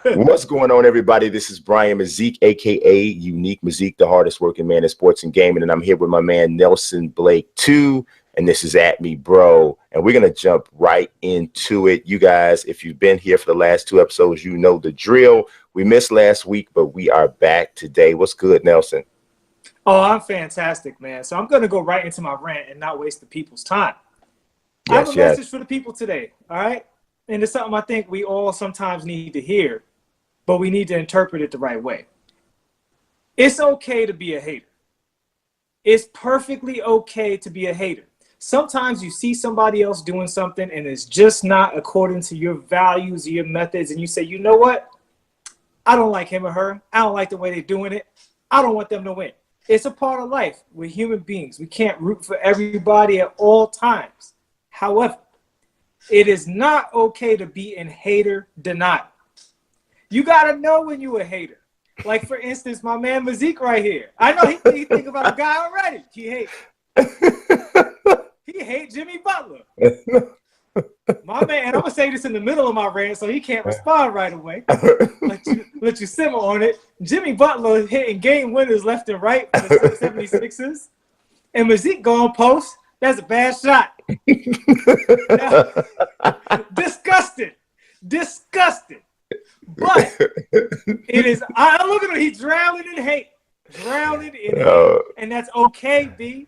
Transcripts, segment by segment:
What's going on, everybody? This is Brian Mazique, aka UniqueMazique, the hardest working man in sports and gaming, and I'm here with my man Nelson Blake too. And this is At Me Bro, and we're gonna jump right into it. You guys, if you've been here for the last two episodes, you know the drill. We missed last week, but we are back today. What's good, Nelson? Oh, I'm fantastic, man. So I'm gonna go right into my rant and not waste the people's time. I have a message for the people today, all right? And it's something I think we all sometimes need to hear, but we need to interpret it the right way. It's okay to be a hater. It's perfectly okay to be a hater. Sometimes you see somebody else doing something and it's just not according to your values or your methods, and you say, you know what? I don't like him or her. I don't like the way they're doing it. I don't want them to win. It's a part of life. We're human beings. We can't root for everybody at all times. However, it is not okay to be in hater denial. You got to know when you're a hater. Like, for instance, my man Mazique right here. I know he think about a guy already. He hates Jimmy Butler. My man, and I'm going to say this in the middle of my rant so he can't respond right away. Let you simmer on it. Jimmy Butler hitting game winners left and right for the 76ers. And Mazique going post. That's a bad shot. Now, disgusted. But it is. I look at him. He's drowning in hate. And that's okay, B.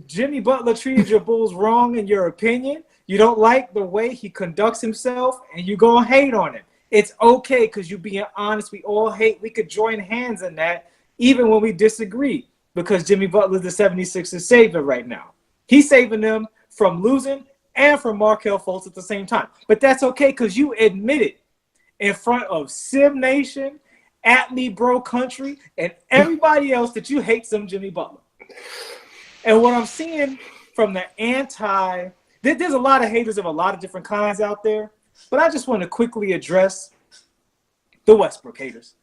Jimmy Butler treated your Bulls wrong in your opinion. You don't like the way he conducts himself, and you're going to hate on him. It's okay because you're being honest. We all hate. We could join hands in that, even when we disagree, because Jimmy Butler's the 76ers savior right now. He's saving them from losing and from Markelle Fultz at the same time. But that's okay because you admit it in front of Sim Nation, At Me Bro Country, and everybody else that you hate some Jimmy Butler. And what I'm seeing from the there's a lot of haters of a lot of different kinds out there, but I just want to quickly address the Westbrook haters.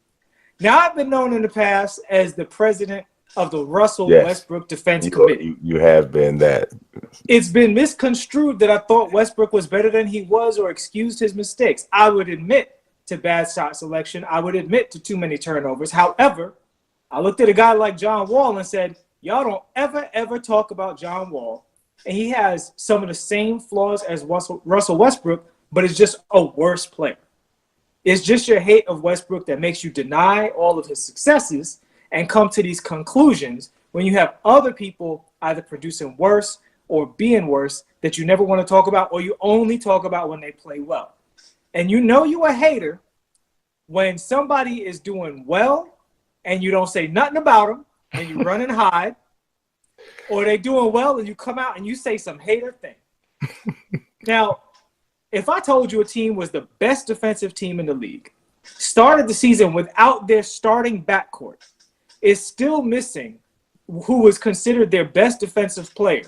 Now, I've been known in the past as the president of the Russell Westbrook Defense Committee. You have been that. It's been misconstrued that I thought Westbrook was better than he was or excused his mistakes. I would admit to bad shot selection. I would admit to too many turnovers. However, I looked at a guy like John Wall and said, y'all don't ever talk about John Wall. And he has some of the same flaws as Russell Westbrook, but is just a worse player. It's just your hate of Westbrook that makes you deny all of his successes and come to these conclusions when you have other people either producing worse or being worse that you never want to talk about, or you only talk about when they play well. And you know you a hater when somebody is doing well and you don't say nothing about them and you run and hide, or they doing well and you come out and you say some hater thing. Now, if I told you a team was the best defensive team in the league, started the season without their starting backcourt, is still missing who was considered their best defensive player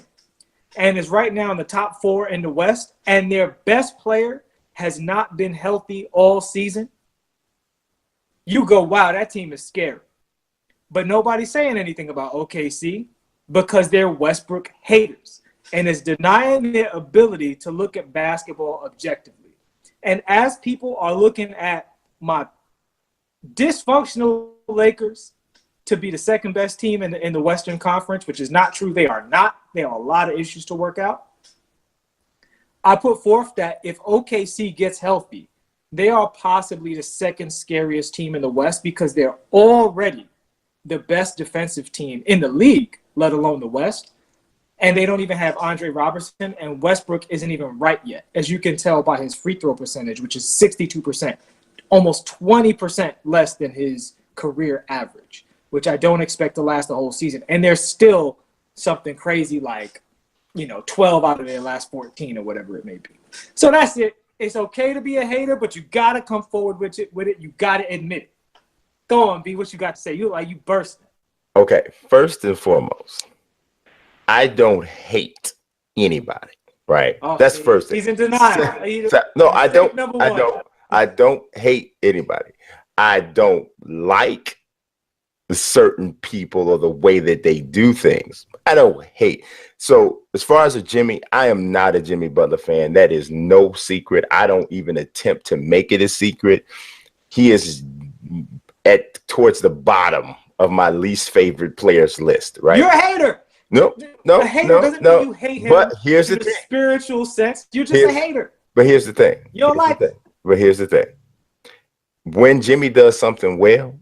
and is right now in the top 4 in the West, and their best player has not been healthy all season, you go, wow, that team is scary. But nobody's saying anything about OKC because they're Westbrook haters and is denying their ability to look at basketball objectively. And as people are looking at my dysfunctional Lakers to be the second best team in the Western Conference, which is not true. They are not. They have a lot of issues to work out. I put forth that if OKC gets healthy, they are possibly the second scariest team in the West because they're already the best defensive team in the league, let alone the West. And they don't even have Andre Robertson, and Westbrook isn't even right yet, as you can tell by his free throw percentage, which is 62%, almost 20% less than his career average, which I don't expect to last the whole season. And there's still something crazy like, 12 out of their last 14 or whatever it may be. So that's it. It's okay to be a hater, but you got to come forward with it. You got to admit it. Go on, B. What you got to say? You bursting. Okay, first and foremost, I don't hate anybody, right? Oh, that's first thing. He's in denial. No, I don't. I don't hate anybody. I don't like certain people or the way that they do things. I don't hate. So as far as a Jimmy, I am not a Jimmy Butler fan. That is no secret. I don't even attempt to make it a secret. he is towards the bottom of my least favorite players list, right? You're a hater. No. A hater doesn't mean you hate him. But here's the thing. Spiritual sense, you're just a hater. But here's the thing. Here's the thing. When Jimmy does something well,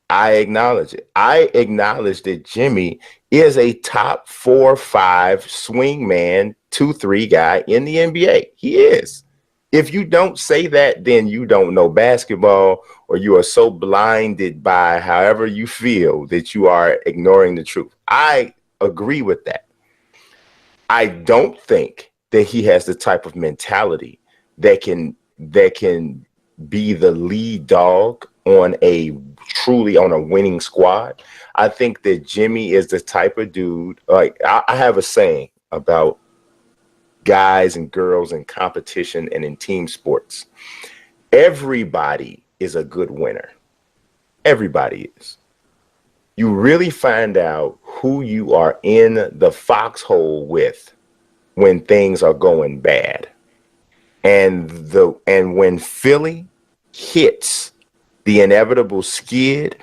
I acknowledge it. I acknowledge that Jimmy is a top 4 or 5 swing man, 2-3 guy in the NBA. He is. If you don't say that, then you don't know basketball, or you are so blinded by however you feel that you are ignoring the truth. I agree with that. I don't think that he has the type of mentality that can be the lead dog on a winning squad. I think that Jimmy is the type of dude, like I have a saying about guys and girls in competition and in team sports. Everybody is a good winner. Everybody is. You really find out who you are in the foxhole with when things are going bad. And when Philly hits the inevitable skid,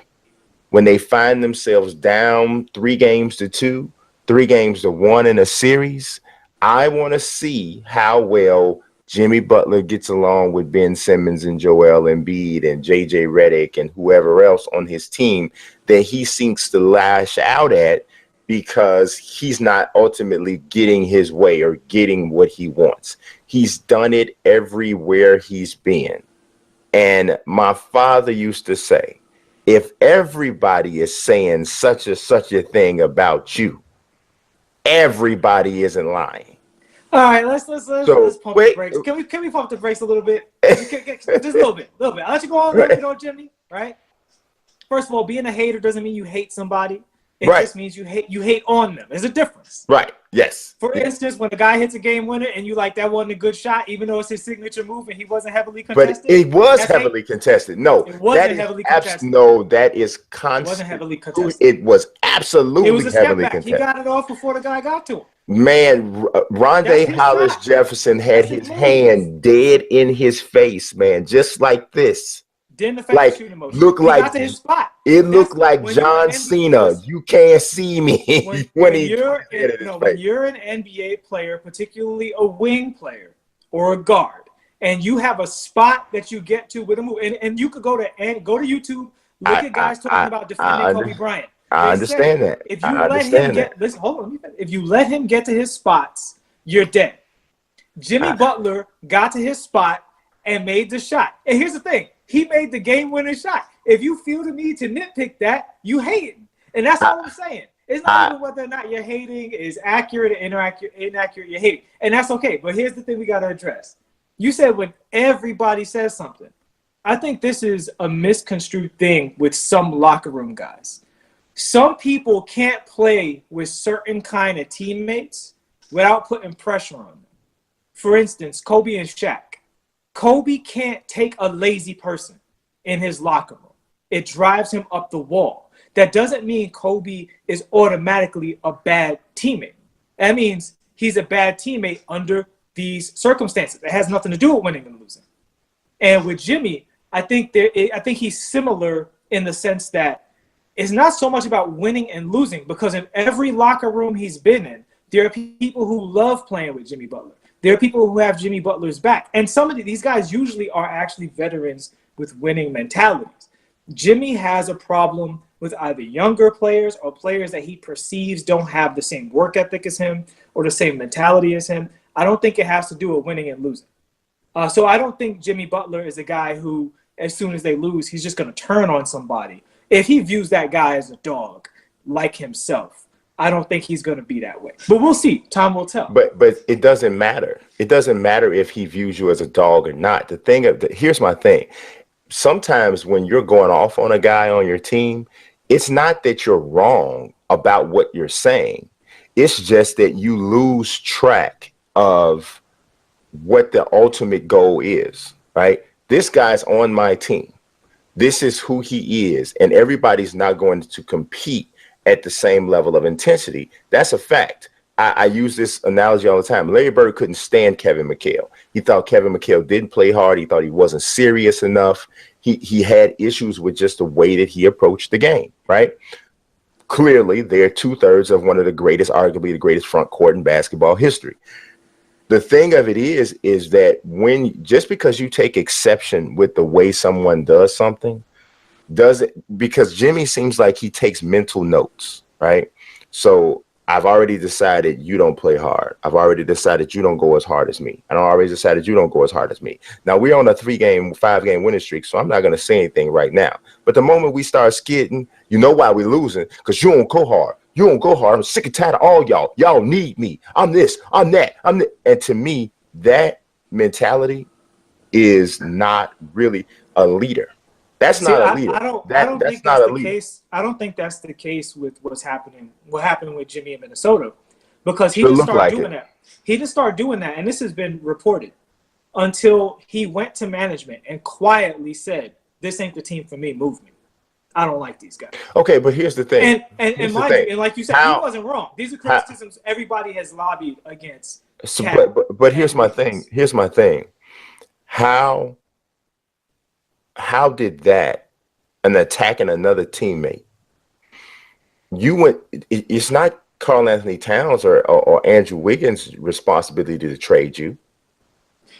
when they find themselves down 3-2, 3-1 in a series, I want to see how well Jimmy Butler gets along with Ben Simmons and Joel Embiid and JJ Redick and whoever else on his team that he seeks to lash out at because he's not ultimately getting his way or getting what he wants. He's done it everywhere he's been. And my father used to say, if everybody is saying such a thing about you, everybody isn't lying. All right, let's pump the brakes. Can we pump the brakes a little bit? Just a little bit. I'll let you go on a little bit on Jimmy, right? First of all, being a hater doesn't mean you hate somebody. It just means you hate on them. There's a difference. Right. Yes. For instance, when a guy hits a game winner and you like that wasn't a good shot, even though it's his signature move and he wasn't heavily contested. But it was heavily contested. No, it wasn't heavily contested. No, that is constant. It wasn't heavily contested. It was absolutely heavily contested. He got it off before the guy got to him. Man, Rondé Hollis Jefferson had his hand dead in his face, man, just like this. Didn't affect the shooting motion. Looked like got to his spot. It looked like John Cena. You can't see me when you're an NBA player, particularly a wing player or a guard, and you have a spot that you get to with a move, and you could go to YouTube, look at guys talking about defending Kobe Bryant. I understand that. If you let him get listen, hold on. If you let him get to his spots, you're dead. Jimmy Butler got to his spot and made the shot. And here's the thing. He made the game-winning shot. If you feel the need to nitpick that, you hate it. And that's all I'm saying. It's not even whether or not you're hating is accurate or inaccurate, you're hating. And that's okay. But here's the thing we got to address. You said when everybody says something. I think this is a misconstrued thing with some locker room guys. Some people can't play with certain kind of teammates without putting pressure on them. For instance, Kobe and Shaq. Kobe can't take a lazy person in his locker room. It drives him up the wall. That doesn't mean Kobe is automatically a bad teammate. That means he's a bad teammate under these circumstances. It has nothing to do with winning and losing. And with Jimmy, I think he's similar in the sense that it's not so much about winning and losing, because in every locker room he's been in, there are people who love playing with Jimmy Butler. There are people who have Jimmy Butler's back. And some of these guys usually are actually veterans with winning mentalities. Jimmy has a problem with either younger players or players that he perceives don't have the same work ethic as him or the same mentality as him. I don't think it has to do with winning and losing. So I don't think Jimmy Butler is a guy who, as soon as they lose, he's just going to turn on somebody. If he views that guy as a dog, like himself, I don't think he's going to be that way. But we'll see. Time will tell. But it doesn't matter. It doesn't matter if he views you as a dog or not. Here's my thing. Sometimes when you're going off on a guy on your team, it's not that you're wrong about what you're saying. It's just that you lose track of what the ultimate goal is, right? This guy's on my team. This is who he is. And everybody's not going to compete at the same level of intensity. That's a fact. I use this analogy all the time. Larry Bird couldn't stand Kevin McHale. He thought Kevin McHale didn't play hard. He thought he wasn't serious enough. He had issues with just the way that he approached the game, right? Clearly, they're 2/3 of one of the greatest, arguably the greatest front court in basketball history. The thing of it is that just because you take exception with the way someone does something, because Jimmy seems like he takes mental notes, right? So I've already decided you don't play hard. I've already decided you don't go as hard as me. And I already decided you don't go as hard as me. Now we're on a 5-game winning streak, so I'm not going to say anything right now. But the moment we start skidding, you know why we're losing? Because you don't go hard. You don't go hard. I'm sick and tired of all y'all. Y'all need me. I'm this. I'm that. And to me, that mentality is not really a leader. That's not a leader. I don't think not that's a the leader. case. I don't think that's the case with what happened with Jimmy in Minnesota, because he didn't start doing that. He didn't start doing that, and this has been reported, until he went to management and quietly said, "This ain't the team for me. Move me. I don't like these guys." Okay, but here's the thing. And like you said, he wasn't wrong. These are criticisms everybody has lobbied against. So, but here's my thing. Here's my thing. How did that, an attacking another teammate, it's not Karl Anthony Towns or Andrew Wiggins' responsibility to trade you.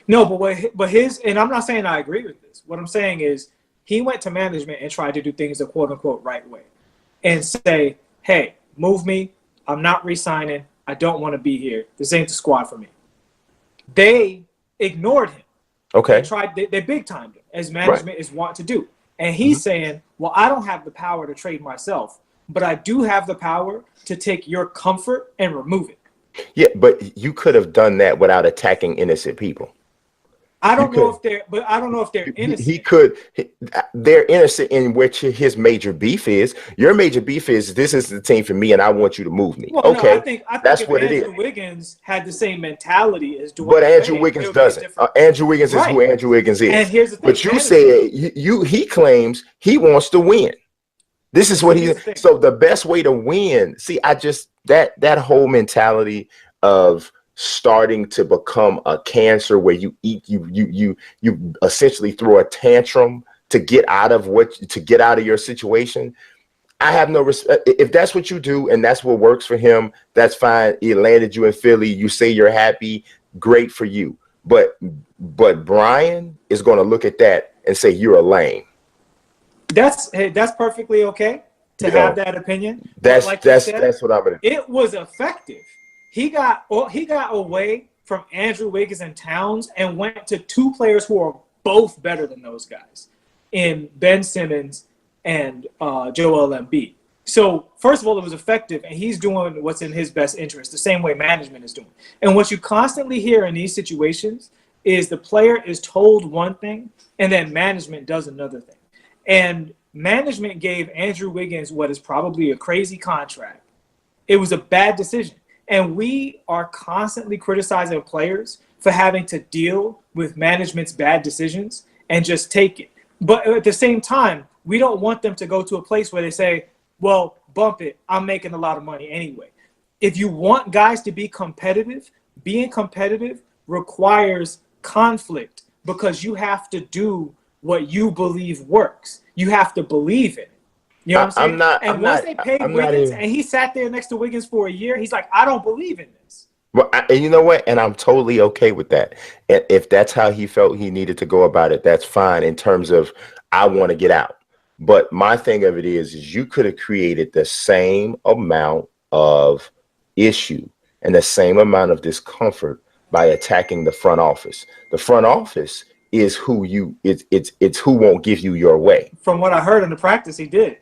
No, but his, and I'm not saying I agree with this. What I'm saying is he went to management and tried to do things the quote unquote right way and say, "Hey, move me. I'm not re-signing. I don't want to be here. This ain't the squad for me." They ignored him. Okay. They big timed him, as management is wont to do. And he's saying, "Well, I don't have the power to trade myself, but I do have the power to take your comfort and remove it." Yeah, but you could have done that without attacking innocent people. I don't know if they're innocent. He could. They're innocent in which his major beef is. Your major beef is, this is the team for me, and I want you to move me. Well, okay, no, I think that's if what Andrew it is. Wiggins had the same mentality as Dwayne, But Andrew Wiggins doesn't. Andrew Wiggins is who Andrew Wiggins is. And here's the thing. But you said he claims he wants to win. This is what so the best way to win. See, that whole mentality of starting to become a cancer where you essentially throw a tantrum to get out of your situation. I have no respect. If that's what you do and that's what works for him, that's fine. He landed you in Philly. You say you're happy. Great for you. But Brian is going to look at that and say you're a lame. That's perfectly okay to have that opinion. That's what I'm gonna. It was effective. He got away from Andrew Wiggins and Towns and went to two players who are both better than those guys, in Ben Simmons and Joel Embiid. So first of all, it was effective, and he's doing what's in his best interest, the same way management is doing. And what you constantly hear in these situations is the player is told one thing, and then management does another thing. And management gave Andrew Wiggins what is probably a crazy contract. It was a bad decision. And we are constantly criticizing players for having to deal with management's bad decisions and just take it. But at the same time, we don't want them to go to a place where they say, "Well, bump it. I'm making a lot of money anyway." If you want guys to be competitive, being competitive requires conflict, because you have to do what you believe works. You have to believe it. You know what I'm saying? Once they paid Wiggins and he sat there next to Wiggins for a year, he's like, "I don't believe in this." Well, and you know what? And I'm totally okay with that. And if that's how he felt he needed to go about it, that's fine in terms of, I want to get out. But my thing of it is you could have created the same amount of issue and the same amount of discomfort by attacking the front office. The front office is it's who won't give you your way. From what I heard in the practice, he did.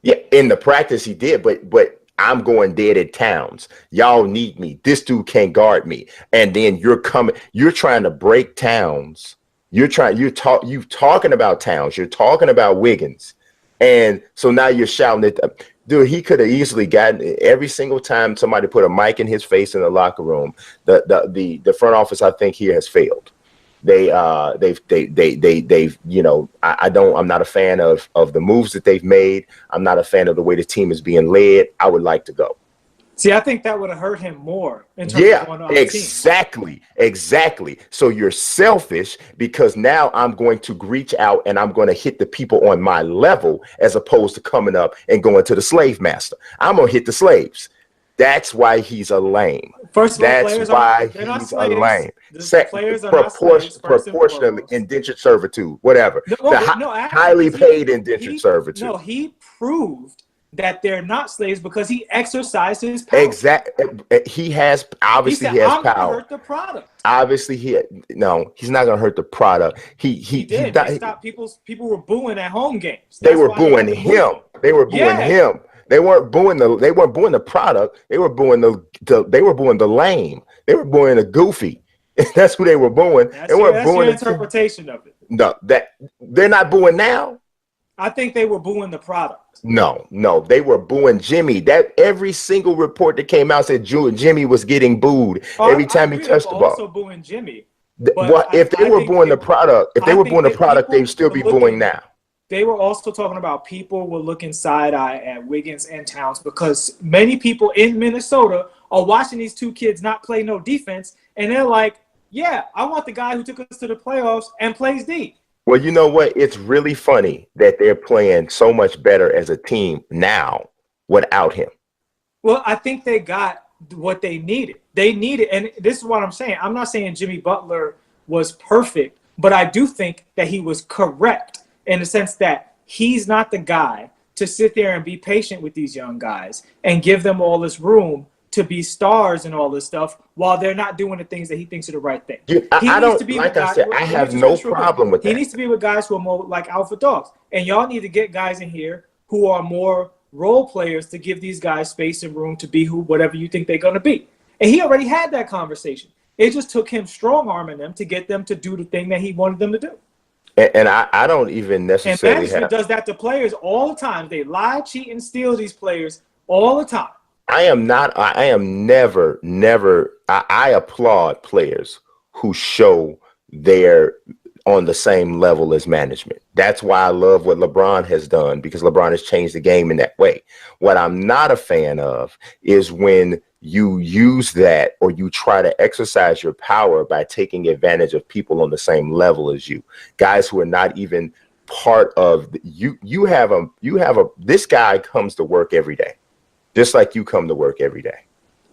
Yeah, in the practice he did, but I'm going dead at Towns. Y'all need me. This dude can't guard me. And then you're trying to break Towns. You're talking about Towns. You're talking about Wiggins. And so now you're shouting at them. Dude, he could have easily gotten, every single time somebody put a mic in his face in the locker room, the front office, I think, here has failed. I'm not a fan of the moves that they've made. I'm not a fan of the way the team is being led. I would like to go. See, I think that would have hurt him more in terms of going on exactly. So you're selfish because now I'm going to reach out and I'm going to hit the people on my level as opposed to coming up and going to the slave master. I'm going to hit the slaves. That's why he's a lame. First of all, that's why he's a lame. Players are not slaves, proportionally indentured servitude, whatever. Highly paid indentured servitude. No, he proved that they're not slaves because he exercised his power. Exactly. He has power. I'm gonna hurt the product. Obviously, he's not gonna hurt the product. He did. They stopped people were booing at home games. They were booing him. They were booing him. They weren't booing the product. They were booing the lame. They were booing the goofy. That's who they were booing. That's your interpretation of it. No, that they're not booing now. I think they were booing the product. No, they were booing Jimmy. That every single report that came out said Jimmy was getting booed every time he touched the ball. Also booing Jimmy. If they were booing the product, they'd still be booing now. They were also talking about people were looking side eye at Wiggins and Towns because many people in Minnesota are watching these two kids not play no defense, and they're like, "Yeah, I want the guy who took us to the playoffs and plays D." Well, you know what? It's really funny that they're playing so much better as a team now without him. Well, I think they got what they needed. And this is what I'm saying. I'm not saying Jimmy Butler was perfect, but I do think that he was correct in the sense that he's not the guy to sit there and be patient with these young guys and give them all this room to be stars and all this stuff while they're not doing the things that he thinks are the right thing. I have no problem with that. He needs to be with guys who are more like alpha dogs. And y'all need to get guys in here who are more role players to give these guys space and room to be whatever you think they're going to be. And he already had that conversation. It just took him strong-arming them to get them to do the thing that he wanted them to do. And I don't even necessarily and management does that to players all the time. They lie, cheat, and steal these players all the time. I applaud players who show they're on the same level as management. That's why I love what LeBron has done, because LeBron has changed the game in that way. What I'm not a fan of is when you use that or you try to exercise your power by taking advantage of people on the same level as you, guys who are not even part of you. This guy comes to work every day, just like you come to work every day.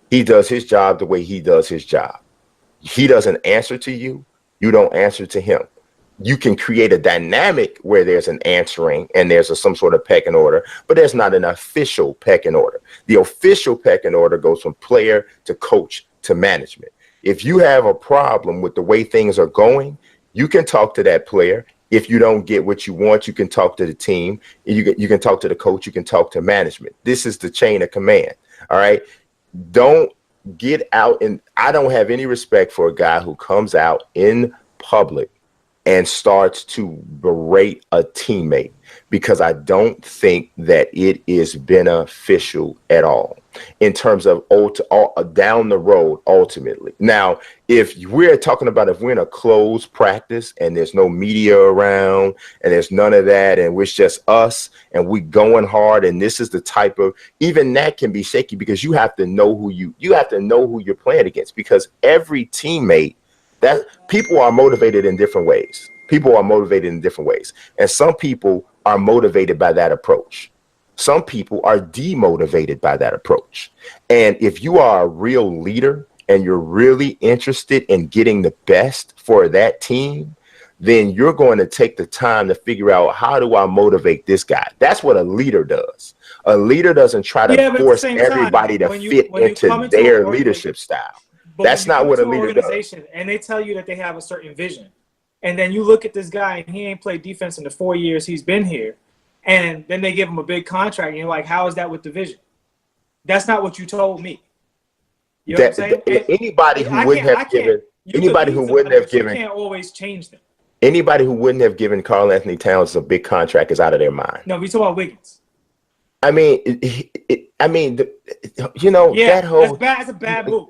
He does his job the way he does his job. He doesn't answer to you. You don't answer to him. You can create a dynamic where there's an answering and there's some sort of pecking order, but there's not an official pecking order. The official pecking order goes from player to coach to management. If you have a problem with the way things are going, you can talk to that player. If you don't get what you want, you can talk to the team. You can talk to the coach. You can talk to management. This is the chain of command. All right. Don't get out. And I don't have any respect for a guy who comes out in public and starts to berate a teammate, because I don't think that it is beneficial at all in terms of down the road ultimately. Now, if we're in a closed practice and there's no media around and there's none of that and it's just us and we going hard, and this is the type of, even that can be shaky, because you have to know who you're playing against, because every teammate, that people are motivated in different ways. And some people are motivated by that approach. Some people are demotivated by that approach. And if you are a real leader and you're really interested in getting the best for that team, then you're going to take the time to figure out, how do I motivate this guy? That's what a leader does. A leader doesn't try to force everybody to fit into their leadership style. But that's not what a leader does. And they tell you that they have a certain vision. And then you look at this guy and he ain't played defense in the 4 years he's been here. And then they give him a big contract. And you're like, how is that with the vision? That's not what you told me. You know what I'm saying? Anybody who wouldn't have given, you can't always change them. Anybody who wouldn't have given Karl Anthony Towns a big contract is out of their mind. No, we talk about Wiggins. I mean, that whole, that's a bad move.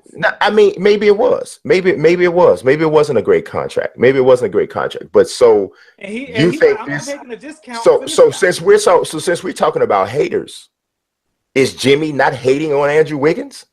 Maybe it was. Maybe it was. Maybe it wasn't a great contract. But so you think this? Taking a discount since we're talking about haters, is Jimmy not hating on Andrew Wiggins?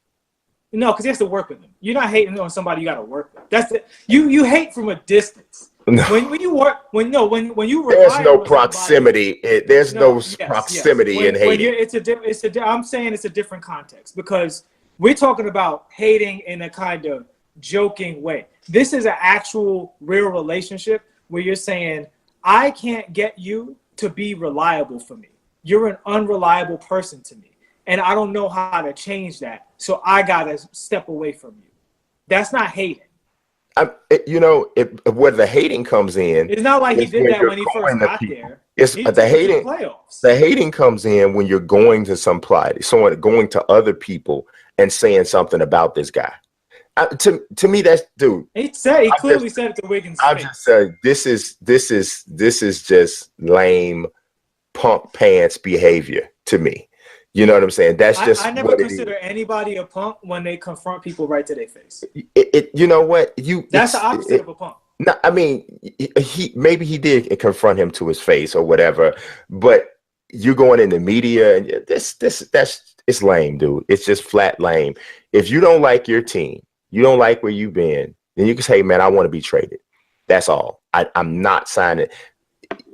No, because he has to work with them. You're not hating on somebody you got to work with. That's the, you hate from a distance. No. When you work when you There's no on proximity. There's no proximity in hating. I'm saying it's a different context because we're talking about hating in a kind of joking way. This is an actual real relationship where you're saying, I can't get you to be reliable for me. You're an unreliable person to me. And I don't know how to change that. So I got to step away from you. That's not hating. Where the hating comes in. It's not like he did that when he first got there. It's the hating. The hating comes in when you're going to someone going to other people and saying something about this guy. To me, that's dude. He clearly said it to Wiggins. I just said this is just lame punk pants behavior to me. You know what I'm saying? That's just. I never consider anybody a punk when they confront people right to their face. You know what? That's the opposite of a punk. No, I mean, he did confront him to his face or whatever, but you're going in the media and it's lame, dude. It's just flat lame. If you don't like your team, you don't like where you've been, then you can say, man, I want to be traded. That's all. I'm not signing.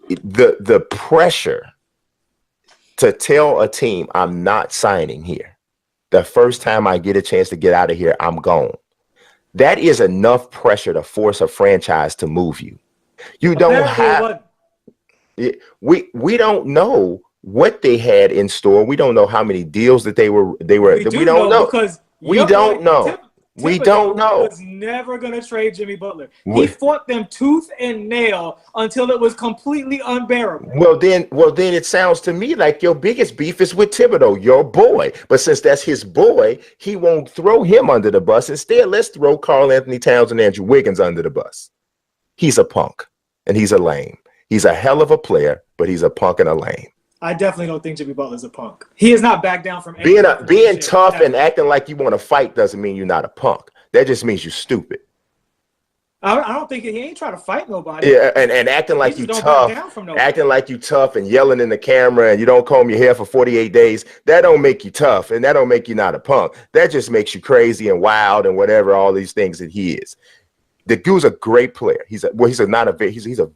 The pressure to tell a team I'm not signing here, the first time I get a chance to get out of here, I'm gone. That is enough pressure to force a franchise to move you. You don't have. We don't know what they had in store. We don't know how many deals that they were. We don't know because we don't know. We don't know. Was never going to trade Jimmy Butler. He fought them tooth and nail until it was completely unbearable. Well, then it sounds to me like your biggest beef is with Thibodeau, your boy. But since that's his boy, he won't throw him under the bus. Instead, let's throw Karl Anthony Towns and Andrew Wiggins under the bus. He's a punk and he's a lame. He's a hell of a player, but he's a punk and a lame. I definitely don't think Jimmy Butler's a punk. He has not backed down from being tough and acting like you want to fight doesn't mean you're not a punk. That just means you're stupid. I don't think he ain't trying to fight nobody. Yeah, and acting like you tough, and yelling in the camera, and you don't comb your hair for 48 days. That don't make you tough, and that don't make you not a punk. That just makes you crazy and wild and whatever all these things that he is. The dude's a great player. He's a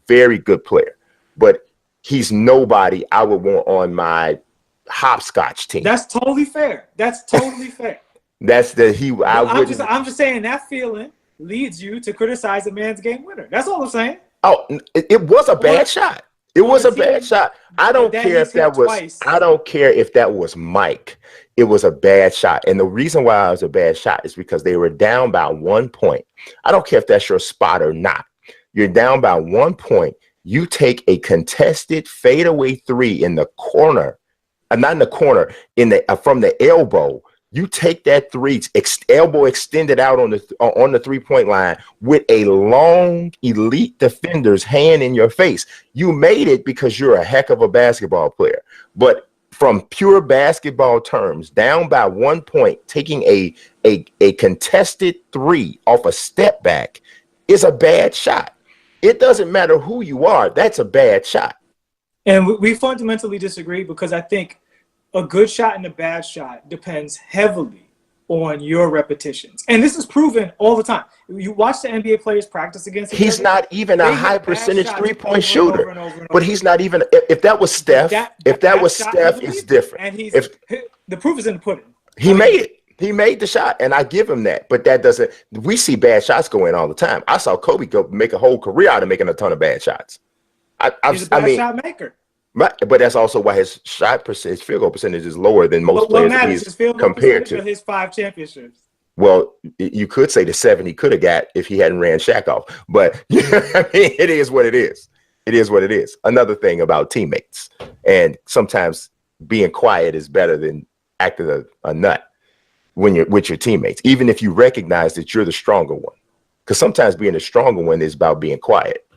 very good player, but he's nobody I would want on my hopscotch team. That's totally fair. That's totally fair. I'm just saying that feeling leads you to criticize a man's game winner. That's all I'm saying. Oh, it was a bad shot. It was a bad shot. I don't care if that was. Twice. I don't care if that was Mike. It was a bad shot, and the reason why it was a bad shot is because they were down by 1 point. I don't care if that's your spot or not. You're down by 1 point. You take a contested fadeaway three in the corner, not in the corner, from the elbow. You take that three, elbow extended out on the 3-point line with a long elite defender's hand in your face. You made it because you're a heck of a basketball player. But from pure basketball terms, down by 1 point, taking a contested three off a step back is a bad shot. It doesn't matter who you are. That's a bad shot. And we fundamentally disagree because I think a good shot and a bad shot depends heavily on your repetitions. And this is proven all the time. You watch the NBA players practice against each other. He's not even a high percentage 3-point shooter. But he's not even, if that was Steph, it's different. And the proof is in the pudding. He made it. He made the shot, and I give him that. But that doesn't, we see bad shots go in all the time. I saw Kobe go make a whole career out of making a ton of bad shots. He's a bad shot maker. But that's also why his his field goal percentage is lower than most players that he's compared to. His 5 championships. Well, you could say the 7 he could have got if he hadn't ran Shaq off. But I mean, it is what it is. It is what it is. Another thing about teammates, and sometimes being quiet is better than acting a nut when you're with your teammates, even if you recognize that you're the stronger one. Because sometimes being the stronger one is about being quiet.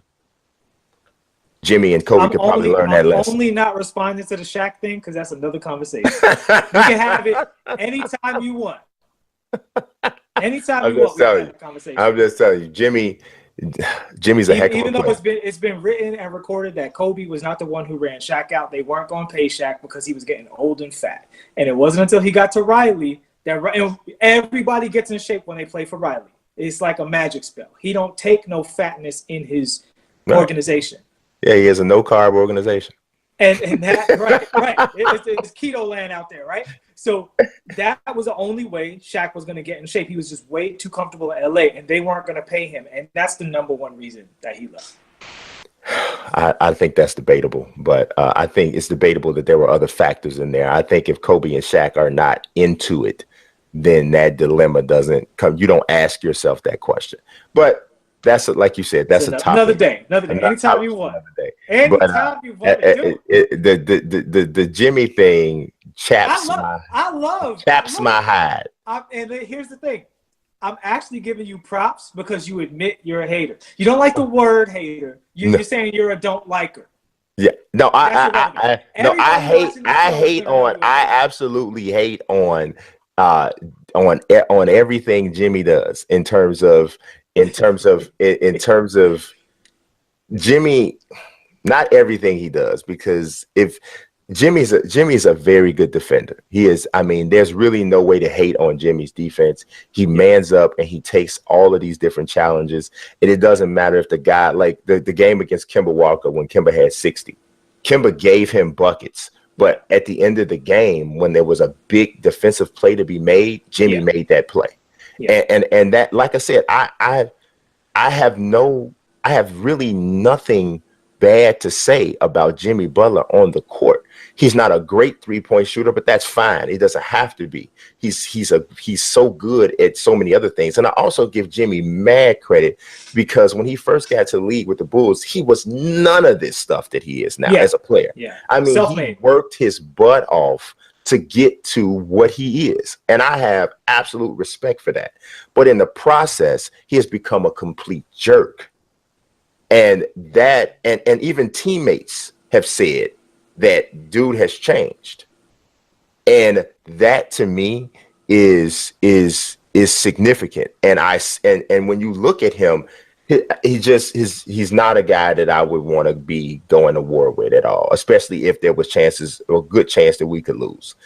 Jimmy and Kobe could probably learn that lesson. I'm only not responding to the Shaq thing because that's another conversation. You can have it anytime you want. Anytime you want, we can have a conversation. I'm just telling you, Jimmy's a heck of a player. Even though it's been written and recorded that Kobe was not the one who ran Shaq out. They weren't going to pay Shaq because he was getting old and fat. And it wasn't until he got to Riley Everybody gets in shape when they play for Riley. It's like a magic spell. He don't take no fatness in his organization. Yeah, he has a no-carb organization. And that, right. It's keto land out there, right? So that was the only way Shaq was going to get in shape. He was just way too comfortable in LA, and they weren't going to pay him. And that's the number one reason that he left. I think that's debatable, but I think it's debatable that there were other factors in there. I think if Kobe and Shaq are not into it, then that dilemma doesn't come. You don't ask yourself that question. But that's like you said, that's a topic. Another day. Anytime you want. Anytime you want to do it. The Jimmy thing chaps my hide. And here's the thing. I'm actually giving you props because you admit you're a hater. You don't like the word hater. You're saying you're a don't liker. Yeah. No, I absolutely hate on everything Jimmy does in terms of Jimmy, not everything he does, because if Jimmy's a very good defender. He is. I mean, there's really no way to hate on Jimmy's defense. He mans up and he takes all of these different challenges. And it doesn't matter if the guy, like the game against Kemba Walker when Kemba had 60, Kemba gave him buckets. But at the end of the game, when there was a big defensive play to be made, Jimmy made that play. Yeah. And that, like I said, I have really nothing bad to say about Jimmy Butler on the court. He's not a great three-point shooter, but that's fine. He doesn't have to be. He's so good at so many other things. And I also give Jimmy mad credit because when he first got to the league with the Bulls, he was none of this stuff that he is now as a player. Yeah. I mean, he worked his butt off to get to what he is. And I have absolute respect for that. But in the process, he has become a complete jerk. And that, and even teammates have said that dude has changed. And that to me is significant. And when you look at him, he's not a guy that I would want to be going to war with at all, especially if there was chances or a good chance that we could lose.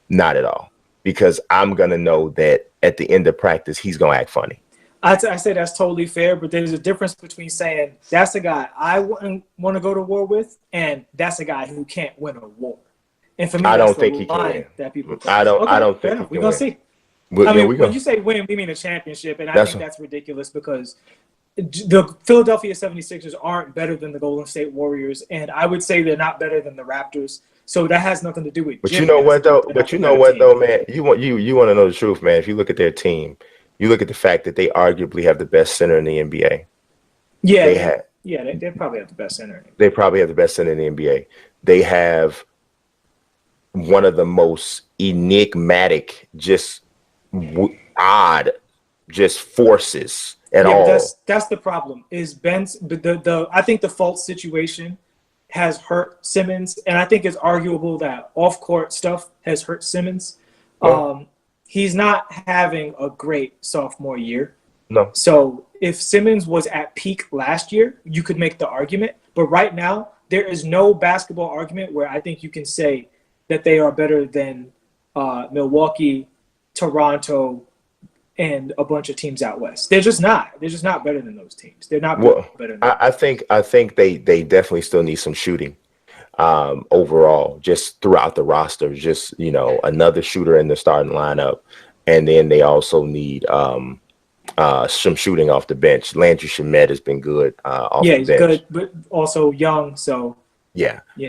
Not at all, because I'm going to know that at the end of practice, he's going to act funny. I say that's totally fair, but there's a difference between saying that's a guy I wouldn't want to go to war with, and that's a guy who can't win a war. And for me, I don't think he can. That people I don't think we're gonna see. When you say win, we mean a championship, and I think that's ridiculous because the Philadelphia 76ers aren't better than the Golden State Warriors, and I would say they're not better than the Raptors. So that has nothing to do with. But you know what though? Man? You want to know the truth, man. If you look at their team. You look at the fact that they arguably have the best center in the NBA. Yeah, they probably have the best center. They probably have the best center in the NBA. They have one of the most enigmatic, just odd, just forces at all. That's the problem. Is Ben's I think the Fultz situation has hurt Simmons, and I think it's arguable that off-court stuff has hurt Simmons. He's not having a great sophomore year. No. So if Simmons was at peak last year, you could make the argument. But right now, there is no basketball argument where I think you can say that they are better than Milwaukee, Toronto, and a bunch of teams out west. They're just not. They're just not better than those teams. They're not better than I think they definitely still need some shooting. Overall, just throughout the roster, just another shooter in the starting lineup, and then they also need some shooting off the bench. Landry Shamet has been good off the bench. Yeah, he's good, but also young, so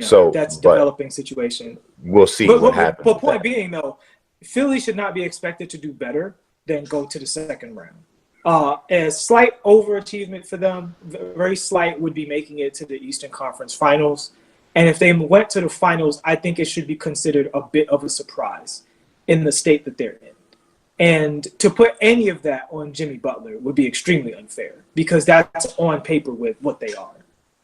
so that's developing situation. We'll see what happens. But point being, though, Philly should not be expected to do better than go to the second round. A slight overachievement for them, very slight, would be making it to the Eastern Conference Finals. And if they went to the finals, I think it should be considered a bit of a surprise in the state that they're in. And to put any of that on Jimmy Butler would be extremely unfair because that's on paper with what they are.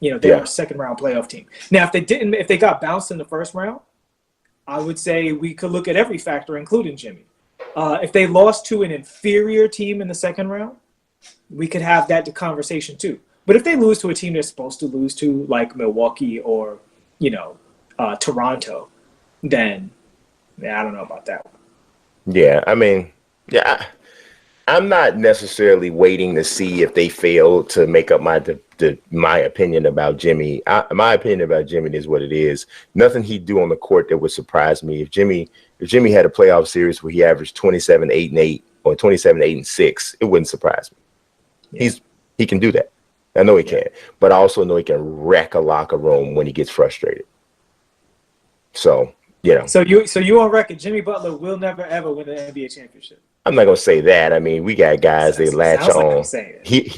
They're a second-round playoff team. Now, if they got bounced in the first round, I would say we could look at every factor, including Jimmy. If they lost to an inferior team in the second round, we could have that conversation too. But if they lose to a team they're supposed to lose to, like Milwaukee or Toronto, then I don't know about that one. Yeah, I mean, yeah, I'm not necessarily waiting to see if they fail to make up my opinion about Jimmy. My opinion about Jimmy is what it is. Nothing he'd do on the court that would surprise me. If Jimmy had a playoff series where he averaged 27, 8 and 8 or 27, 8 and 6, it wouldn't surprise me. Yeah. He can do that. I know he can, but I also know he can wreck a locker room when he gets frustrated. So, you know. So you on record, Jimmy Butler will never ever win an NBA championship. I'm not gonna say that. I mean, we got guys they latch on.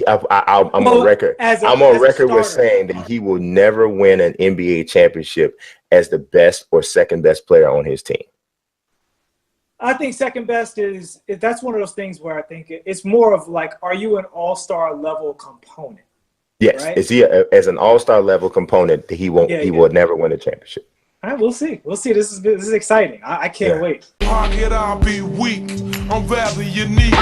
I'm on record. I'm on record with saying that he will never win an NBA championship as the best or second best player on his team. I think second best that's one of those things where I think it's more of like, are you an all-star level component? Yes, right? Is he as an all-star level component? He won't. He will never win a championship. All right, we'll see. We'll see. This is exciting. I can't wait. Pocket, I'll be weak. I'm rather unique.